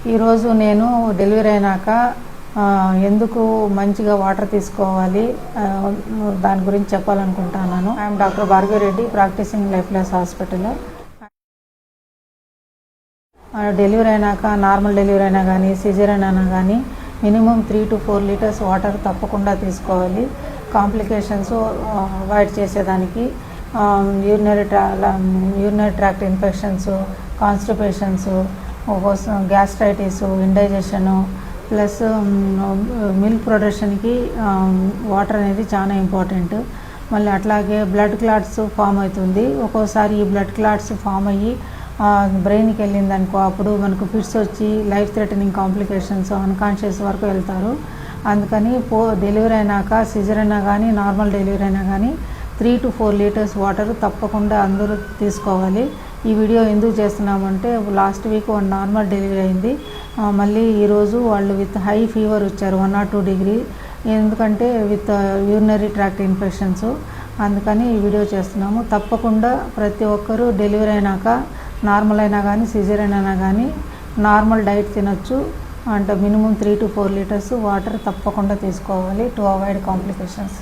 ఈరోజు నేను డెలివరీ అయినాక ఎందుకు మంచిగా వాటర్ తీసుకోవాలి దాని గురించి చెప్పాలనుకుంటున్నాను. I'm doctor Bhargavi Reddy, practicing లైఫ్లెస్ హాస్పిటల్లో. డెలివరీ అయినాక నార్మల్ డెలివరీ అయినా కానీ సిజేరియన్ అయినా కానీ మినిమం 3 to 4 లీటర్స్ వాటర్ తప్పకుండా తీసుకోవాలి. కాంప్లికేషన్స్ అవాయిడ్ చేసేదానికి urinary tract infections, constipations, gastritis, indigestion, plus milk ప్రొడక్షన్కి వాటర్ అనేది చాలా ఇంపార్టెంట్. మళ్ళీ అట్లాగే బ్లడ్ క్లాట్స్ ఫామ్ అవుతుంది. ఒక్కోసారి ఈ బ్లడ్ క్లాట్స్ ఫామ్ అయ్యి బ్రెయిన్కి వెళ్ళింది అనుకో, అప్పుడు మనకు ఫిట్స్ వచ్చి లైఫ్ థ్రెటనింగ్ కాంప్లికేషన్స్, అన్కాన్షియస్ వరకు వెళ్తారు. అందుకని డెలివరీ అయినాక సిజర్ అయినా కానీ నార్మల్ డెలివరీ అయినా కానీ 3 to 4 లీటర్స్ వాటర్ తప్పకుండా అందరూ తీసుకోవాలి. ఈ వీడియో ఎందుకు చేస్తున్నామంటే లాస్ట్ వీక్ నార్మల్ డెలివరీ అయింది. మళ్ళీ ఈరోజు వాళ్ళు విత్ హై ఫీవర్ వచ్చారు, 1 or 2 degree. ఎందుకంటే విత్ యూరినరీ ట్రాక్ట్ ఇన్ఫెక్షన్స్. అందుకని ఈ వీడియో చేస్తున్నాము. తప్పకుండా ప్రతి ఒక్కరూ డెలివరీ అయినాక నార్మల్ అయినా కానీ సిజేరియన్ అయినా కానీ నార్మల్ డైట్ తినొచ్చు. అంటే మినిమం 3 to 4 లీటర్స్ వాటర్ తప్పకుండా తీసుకోవాలి టు అవాయిడ్ కాంప్లికేషన్స్.